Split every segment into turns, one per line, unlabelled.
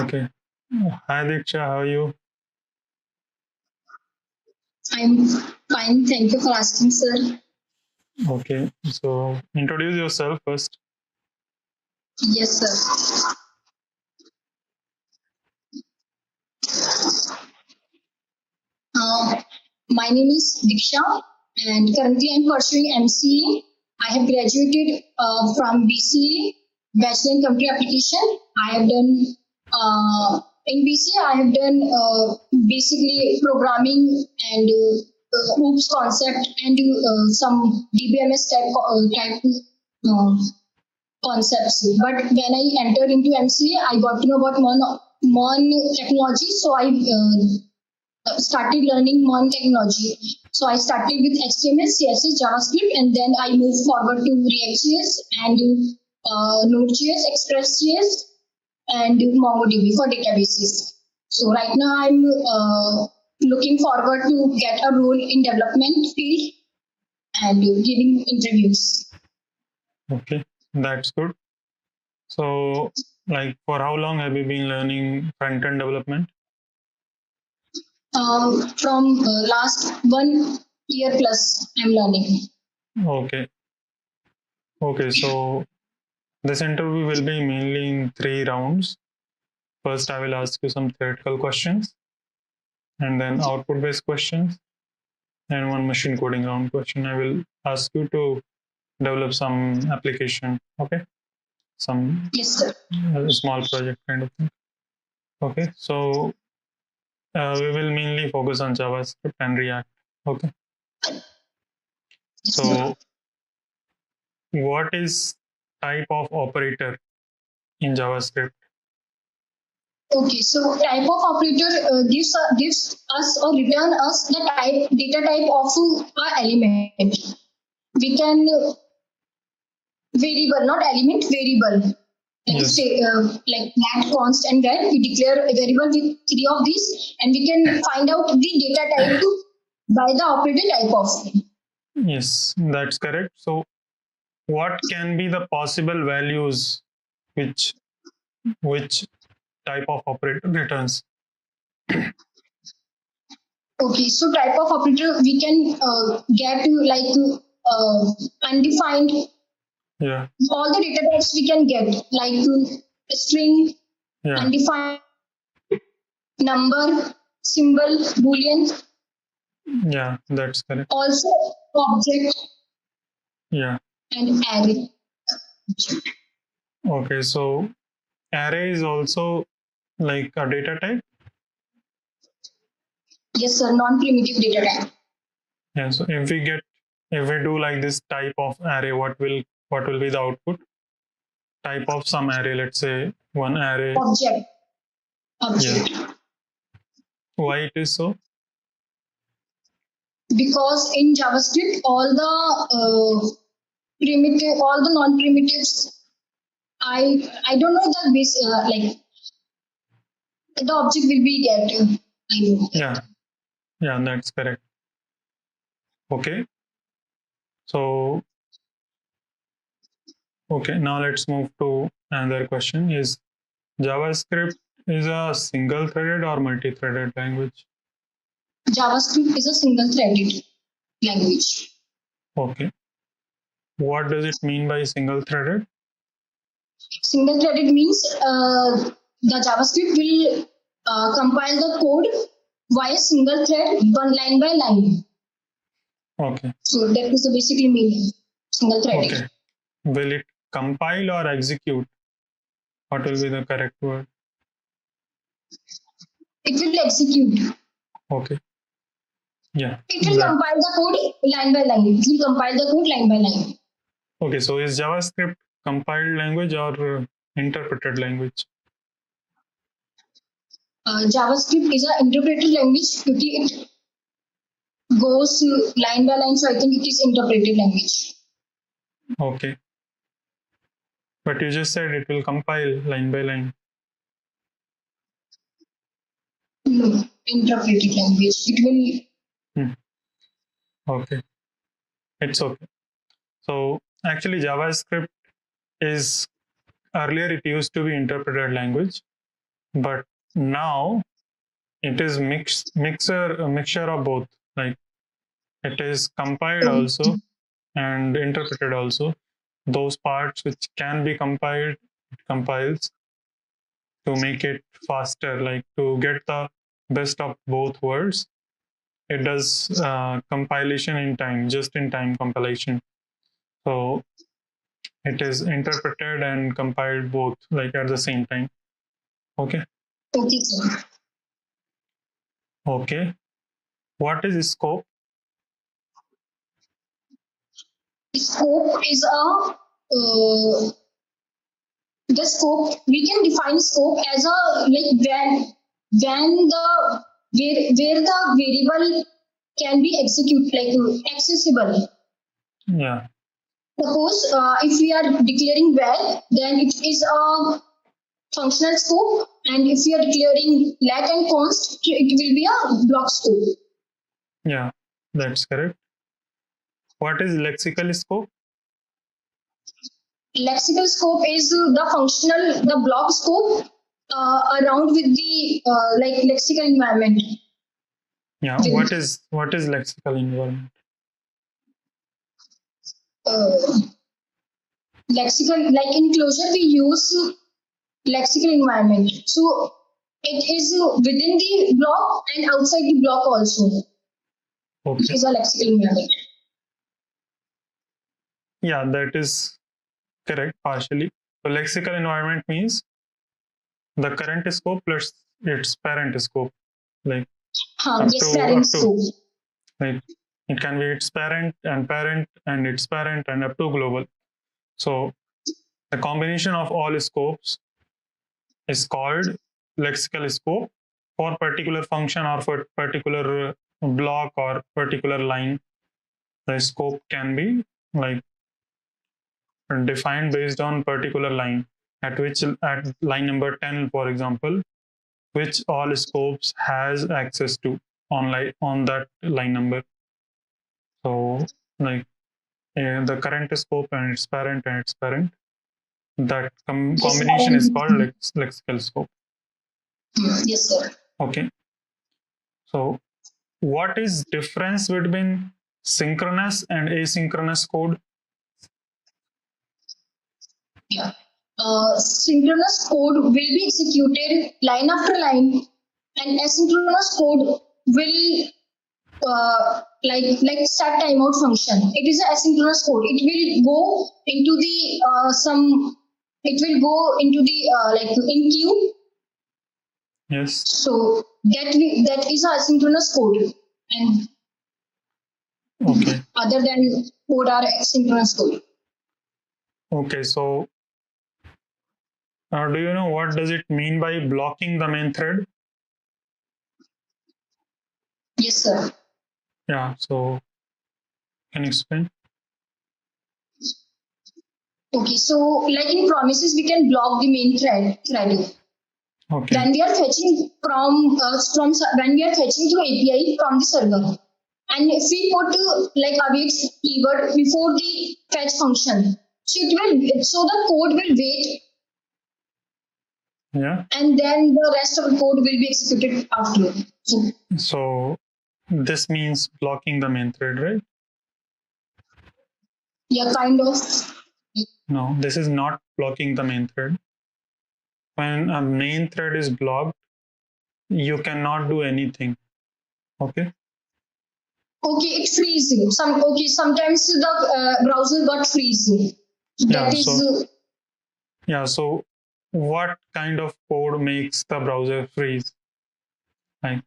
Okay. Hi Diksha, how are you?
I'm fine. Thank you for asking, sir.
Okay. So introduce yourself first.
Yes, sir. My name is Diksha, and currently I'm pursuing MCA. I have graduated from BCA, Bachelor in Computer Application. I have done in BCA. I have done basically programming and OOPS concept and some DBMS type concepts. But when I entered into MCA, I got to know about Mon technology, so I started learning Mon technology. So I started with HTML, CSS, JavaScript, and then I moved forward to React.js and Node.js, Express.js, and MongoDB for databases. So right now I'm looking forward to get a role in development field and giving interviews.
Okay, that's good. So, like, for how long have you been learning front-end development?
From last 1 year plus, I'm learning.
Okay. Okay, so this interview will be mainly in 3 rounds. First, I will ask you some theoretical questions, and then output-based questions, and one machine coding round question. I will ask you to develop some application. Okay, some
Yes, sir.
small project kind of thing. Okay, so we will mainly focus on JavaScript and React. Okay.
Yes, sir.
So, what is type of operator in JavaScript?
Okay, so type of operator gives us or return us the data type of a element. We can variable, not element, variable. Like
Yes.
like lat, const, and var. We declare a variable with 3 of these, and we can find out the data type by the operator type of.
Yes, that's correct. So, what can be the possible values which type of operator returns?
Okay, so type of operator we can get to like undefined.
Yeah.
All the data types we can get like string,
Yeah.
undefined, number, symbol, boolean.
Yeah, that's correct.
Also object.
Yeah.
And array.
Okay, so array is also like a data type.
Yes, sir. Non-primitive data type.
Yeah. So if we do like this type of array, what will be the output? Type of some array, let's say one array.
Object.
Yeah. Why it is so?
Because in JavaScript, all the non-primitives, I don't know the base like the object will be get. I know.
Yeah, that's correct. Okay. So okay, now let's move to another question. Is JavaScript is a single-threaded or multi-threaded language?
JavaScript is a single-threaded language.
Okay. What does it mean by single-threaded?
Single-threaded means the JavaScript will compile the code via single thread, one line by line.
Okay.
So that is the basically meaning single-threaded.
Okay. Will it compile or execute? What will be the correct word?
It will execute.
Okay. Yeah.
It will compile the code line by line. It will compile the code line by line.
Okay, so is JavaScript compiled language or interpreted language?
JavaScript is an interpreted language because it goes line by line, so I think it is interpreted language.
Okay. But you just said it will compile line by line.
No, interpreted language. It will.
Okay. It's okay. So actually JavaScript is earlier it used to be interpreted language, but now it is a mixture of both. Like it is compiled also and interpreted also. Those parts which can be compiled, it compiles to make it faster, like to get the best of both worlds. It does compilation in time, just in time compilation. So it is interpreted and compiled both, like at the same time. Okay.
Okay, sir.
Okay. What is scope?
Scope is the scope. We can define scope as a like when the where the variable can be accessible.
Yeah.
Suppose if we are declaring where, then it is a functional scope, and if we are declaring let and const, it will be a block scope.
Yeah, that's correct. What is lexical scope?
Lexical scope is the block scope around with the like lexical environment.
Yeah. What is lexical environment?
Uh, Lexical, like in Clojure we use lexical environment, so it is within the block and outside the block also. It
Okay.
is a lexical environment.
Yeah, that is correct partially. So lexical environment means the current scope plus its parent scope, like
Yes, parent
up to
scope.
like it can be its parent and its parent and up to global. So the combination of all scopes is called lexical scope for particular function or for particular block or particular line. The scope can be like defined based on particular line, at line number 10, for example, which all scopes has access to on that line number. So like the current scope and its parent, that
Yes,
combination is called
parent.
lexical scope.
Yes, sir.
Okay. So what is difference between synchronous and asynchronous code?
Yeah. Synchronous code will be executed line after line, and asynchronous code will like start timeout function. It is an asynchronous code. It will go into the some. It will go into the like in queue.
Yes.
So that is a asynchronous code, and
Okay.
other than code are asynchronous code.
Okay. So do you know what does it mean by blocking the main thread?
Yes, sir.
Yeah. So can you explain?
Okay, so like in promises, we can block the main thread.
Okay.
When we are fetching from when we are fetching through API from the server, and if we put like awaits keyword before the fetch function, so the code will wait,
Yeah.
and then the rest of the code will be executed after.
So this means blocking the main thread, right?
Yeah, kind of.
No, this is not blocking the main thread. When a main thread is blocked, you cannot do anything. Okay.
Okay, it freezing. Sometimes the browser got freezing.
Yeah.
That is
So what kind of code makes the browser freeze? Like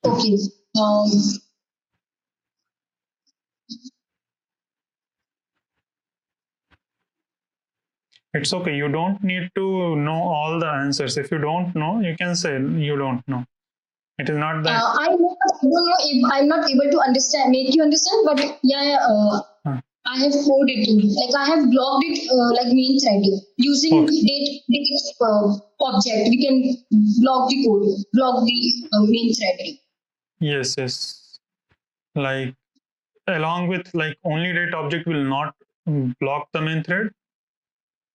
okay. Um,
it's okay. You don't need to know all the answers. If you don't know, you can say you don't know. It is not that.
I don't know if I'm not able to understand, make you understand, but yeah, I have coded it. Like I have blocked it, like main thread using
Okay.
date object. We can block the code, block the main thread.
Yes, yes. Like along with like only date object will not block the main thread.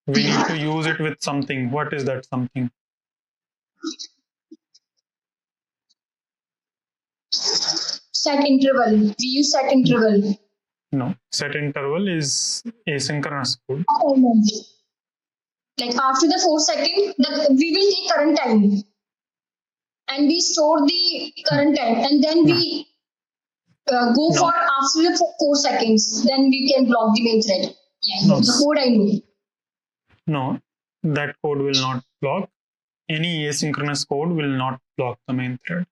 We need to use it with something. What is that something?
set interval. We use set interval.
No, set interval is asynchronous code.
Like after the 4 seconds, we will take current time and we store the current time, and then we go
No.
for after the 4 seconds. Then we can block the main thread. Yeah,
No.
the code I know.
No, that code will not block. Any asynchronous code will not block the main thread.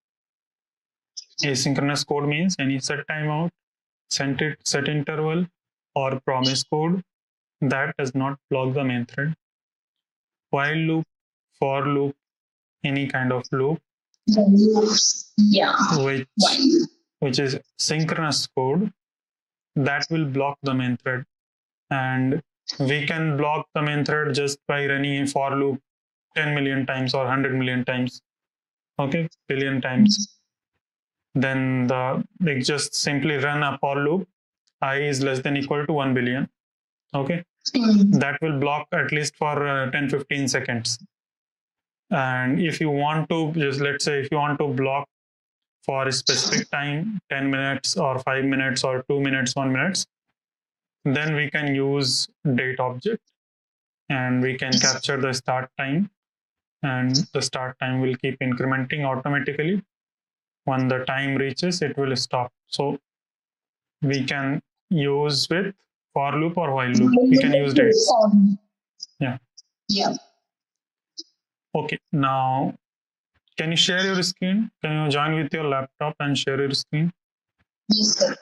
Asynchronous code means any set timeout, set interval, or promise code that does not block the main thread. While loop, for loop, any kind of loop,
Yeah.
which is synchronous code, that will block the main thread. And we can block the main thread just by running a for loop 10 million times or 100 million times. Okay, billion times. Then they just simply run a for loop. I is less than equal to 1 billion. Okay, that will block at least for 10-15 seconds. And if you want to, just let's say, if you want to block for a specific time, 10 minutes or 5 minutes or 2 minutes, 1 minute, then we can use date object and we can capture the start time, and the start time will keep incrementing automatically. When the time reaches, it will stop. So we can use with for loop or while loop. We can use dates. Yeah.
Yeah.
Okay. Now, can you share your screen? Can you join with your laptop and share your screen?
Yes, sir.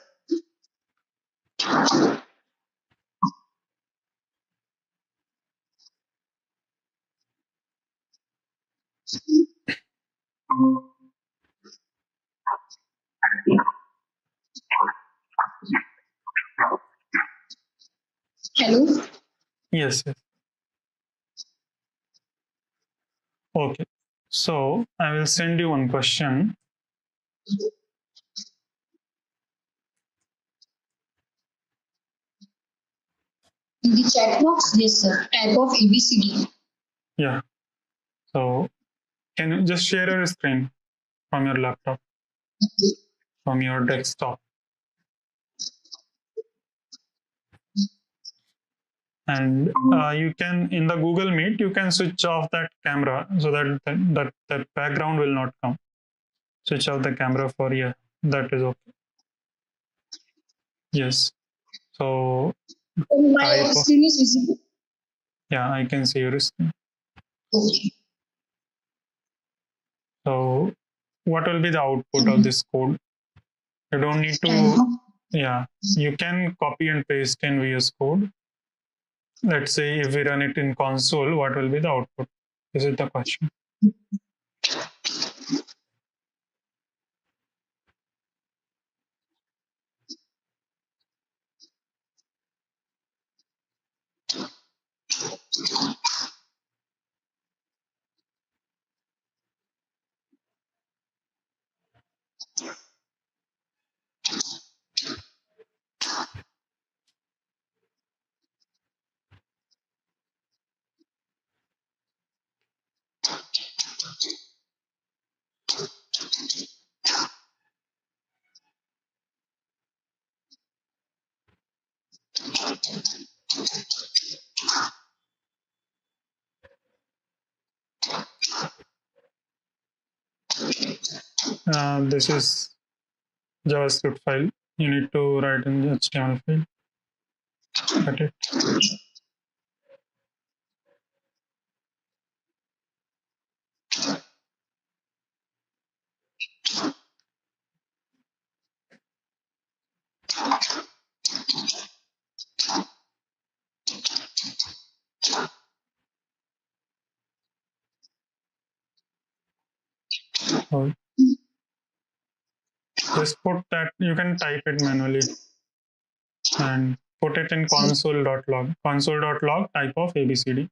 Hello?
Yes, yes. Okay. So I will send you one question.
In the chat box, yes, sir. Type of ABCD.
Yeah. So can you just share your screen from your laptop, from your desktop? And you can, in the Google Meet, you can switch off that camera so that background will not come. Switch off the camera for, yeah, that is okay. Yes. So
my screen is visible.
Yeah, I can see your screen.
Okay.
So what will be the output of this code? You don't need to, yeah, you can copy and paste in VS Code. Let's say if we run it in console, what will be the output? This is the question. This is JavaScript file. You need to write in the HTML file. Got it. So just put that, you can type it manually and put it in console.log. Console.log type of ABCD.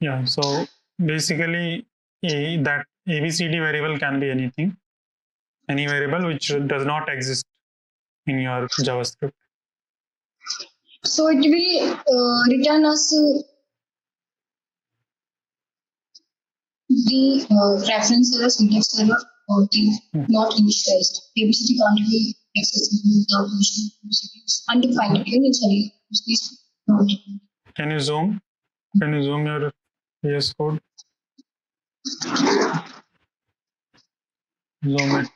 Yeah, so basically that ABCD variable can be anything, any variable which does not exist in your JavaScript.
So it will return us the reference error, syntax error, or the not initialized. ABCD can't be accessible without permission. It's undefined. Sorry, please.
Can you zoom? Can you zoom your VS Code? Zoom it.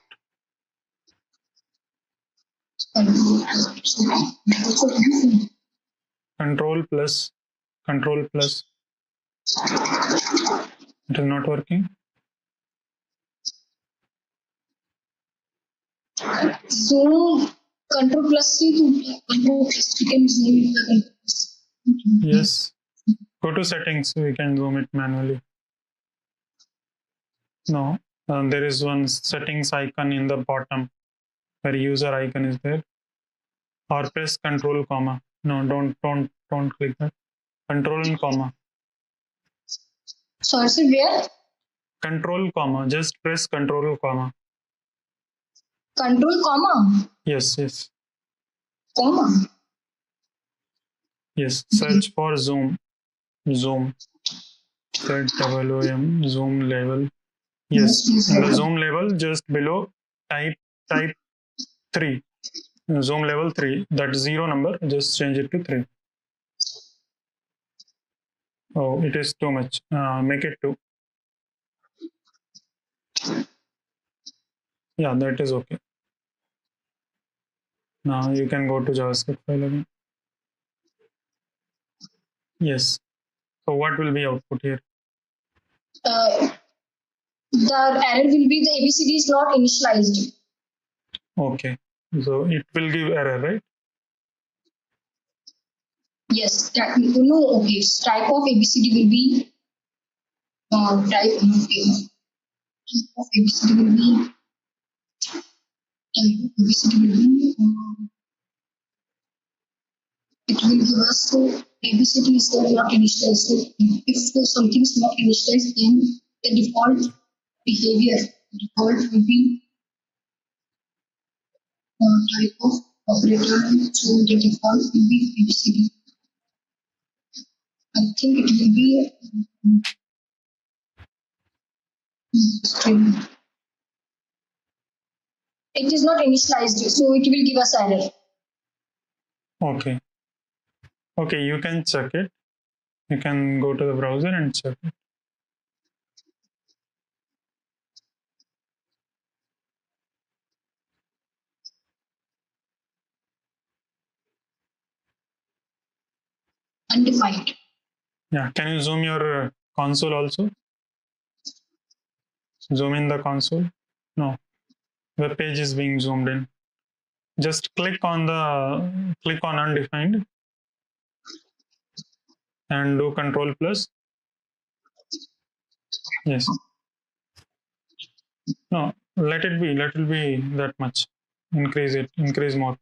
Control plus. Control plus. It is not working.
Zoom control plus C to control plus. You can zoom it.
Yes. Go to settings. We can zoom it manually. No. There is one settings icon in the bottom where user icon is there. Or press control comma. No, don't click that. Control and comma.
So sir, where?
Control comma. Just press control comma.
Control comma.
Yes, yes.
Comma.
Yes. Search for zoom. Zoom. ZOOM. Zoom level. Yes. In the zoom level, just below, type 3. Zoom level 3. That 0 number. Just change it to 3. Oh, it is too much. Make it 2. Yeah, that is okay. Now you can go to JavaScript file again. Yes. So what will be output here?
The error will be the ABCD is not initialized.
Okay. So it will give error, right?
Yes, that no. Okay, type of ABCD will be type of ABCD will be it will give us ABCD is not initialized. So if something is not initialized, then the default behavior default will be type of operator. So the default will be ABCD. I think it will be string. It is not initialized, so it will give us error.
Okay. Okay, you can check it. You can go to the browser and check it.
Undefined.
Yeah. Can you zoom your console also? Zoom in the console? No. The page is being zoomed in. Just click on undefined and do control plus. Yes. No, let it be that much. Increase more.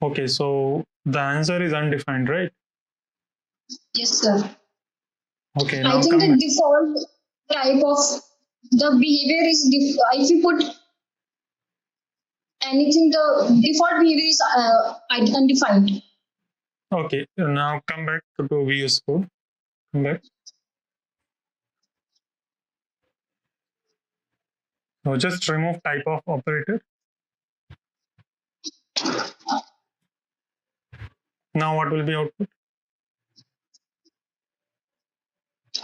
Okay, so the answer is undefined, right?
Yes, sir.
Okay,
I
now
think
come
the
back.
default type of the behavior is if you put anything, the default behavior is undefined.
Okay, now come back to VS Code. Come back. So just remove type of operator. Now what will be output?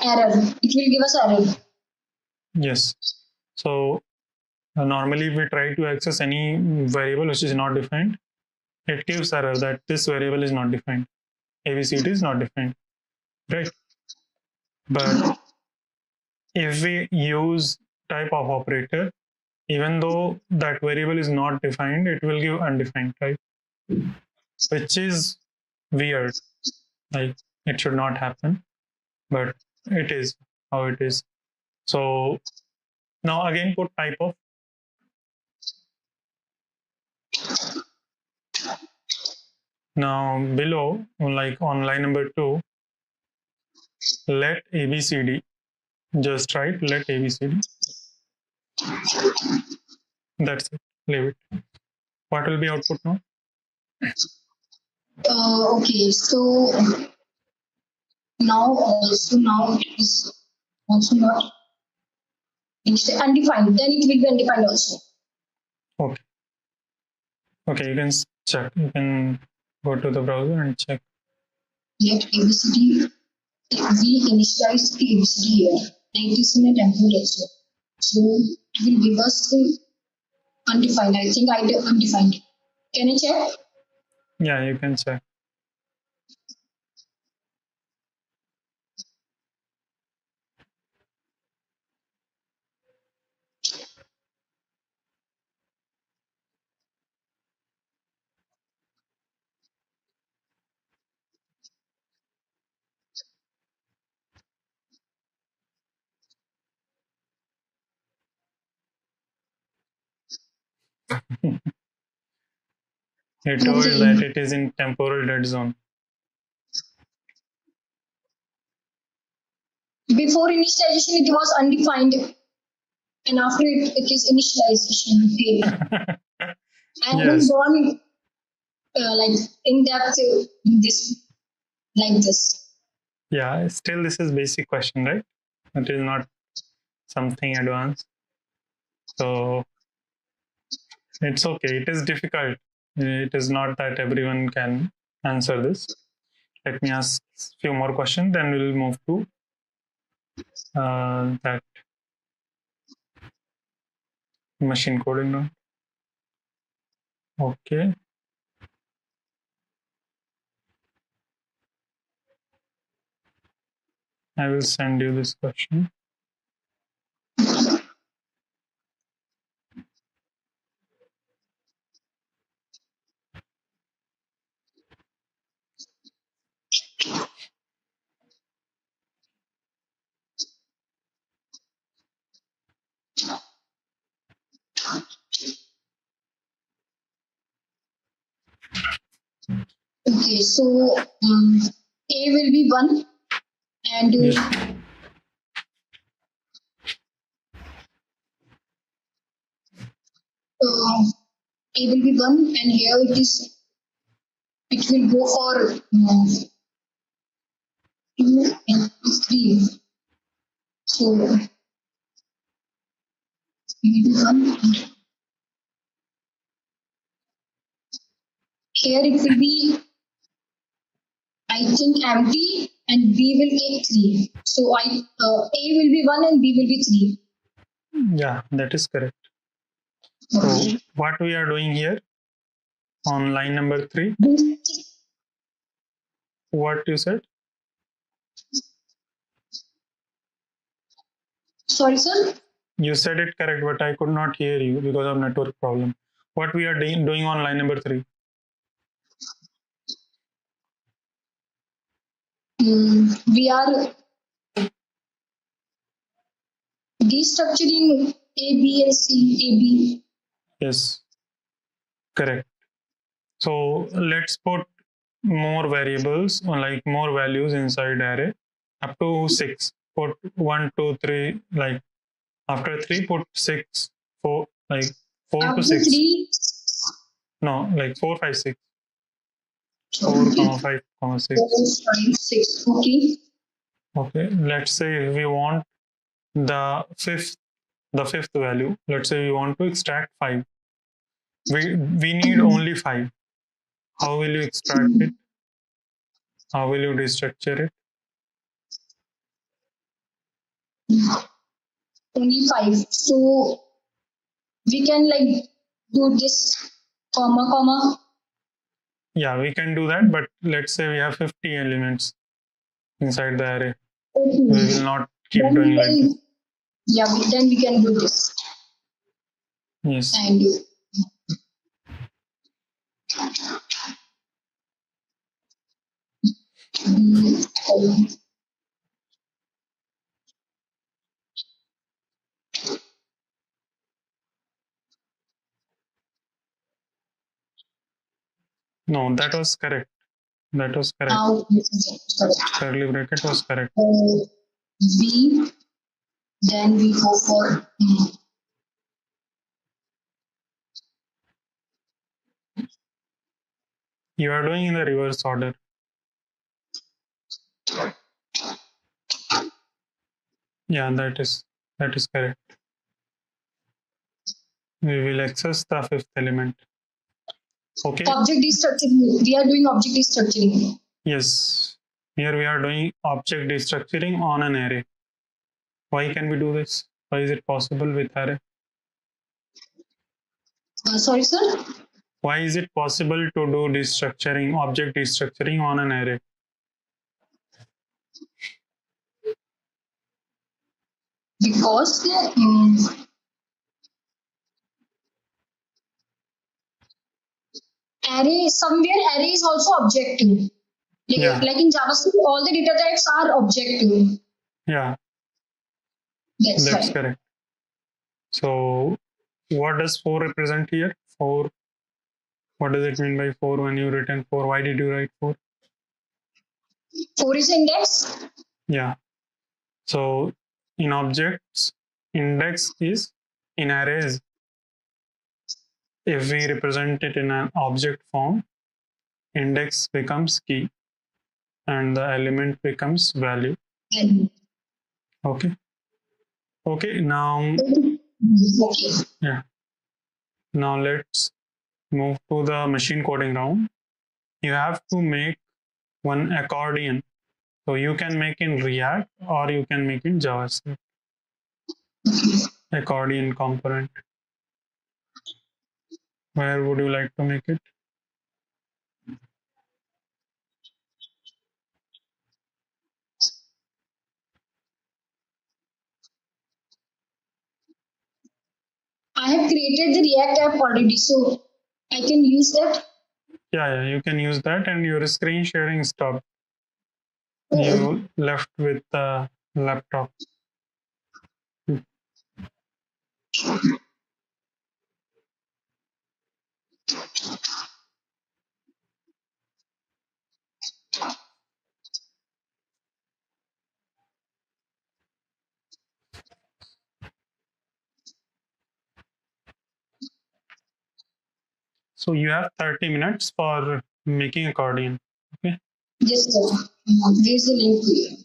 Error. It will give us error.
Yes. So normally we try to access any variable which is not defined. It gives error that this variable is not defined. ABCD is not defined, right? But if we use type of operator, even though that variable is not defined, it will give undefined type, which is weird. Like it should not happen, but it is how it is. So now again put type of. Now below, like on line number 2, let ABCD. Just write let ABCD. That's it. Leave it. What will be output now?
Okay, so now it is also not undefined. Then it will be undefined also.
Okay. Okay, you can check. You can go to the browser and check.
Let ABCD. We initialize the ABCD here. And it is in a template also. So it will give us the undefined. I think I did undefined. Can I check?
Yeah, you can check. It told
Okay.
that it is in temporal dead zone.
Before initialization, it was undefined, and after it is initialization. Okay. I haven't
Yes.
gone like in depth in this like this.
Yeah, still this is basic question, right? It is not something advanced. So it's okay. It is difficult. It is not that everyone can answer this. Let me ask few more questions, then we'll move to that machine coding now. Okay. I will send you this question.
Okay, so A will be 1 and
Yes.
A will be 1 and here it will go for 2 and 3. So it will be 1 and here it will be I think empty and B will take 3. So A will be 1 and B will be 3.
Yeah, that is correct. So what we are doing here on line number 3, what you said?
Sorry, sir.
You said it correct, but I could not hear you because of network problem. What we are doing on line number 3?
We are destructuring A, B, and C, A, B.
Yes, correct. So let's put more variables or like more values inside array up to 6. Put 1, 2, 3, like after 3 put 6, 4, like 4 to
After
6.
3,
No, like 4, 5, 6. 4,
okay.
5, 6.
4, 5, 6. Okay.
Okay, let's say we want the fifth value. Let's say we want to extract 5. We need only 5. How will you extract it? How will you destructure it?
Only 5. So we can like do this comma, comma.
Yeah, we can do that, but let's say we have 50 elements inside the array.
Okay.
We will not keep
Then
doing
we
like this.
can, yeah, then we can do this.
Yes.
And
No, that was correct. That was correct. Curly bracket was correct.
B, then we go for
You are doing in the reverse order. Yeah, that is correct. We will access the fifth element. Okay.
object destructuring. We are doing object destructuring.
Yes. Here we are doing object destructuring on an array. Why can we do this? Why is it possible with array?
Sorry, sir.
Why is it possible to do destructuring, object destructuring on an array?
Because array is also objective.
Yeah.
Like in JavaScript, all the data types are objective.
Yeah.
That's
That's
right.
correct. So what does 4 represent here? 4. What does it mean by 4 when you written 4? Why did you write 4?
4 is index.
Yeah. So in objects, index is in arrays. If we represent it in an object form, index becomes key and the element becomes value. Okay. Okay. Now, yeah. Now let's move to the machine coding round. You have to make one accordion. So you can make in React or you can make in JavaScript. Accordion component. Where would you like to make it?
I have created the React app already, so I can use that.
Yeah, you can use that, and your screen sharing stopped. You left with the laptop. So you have 30 minutes for making accordion. Okay.
Yes, sir. There's a link here.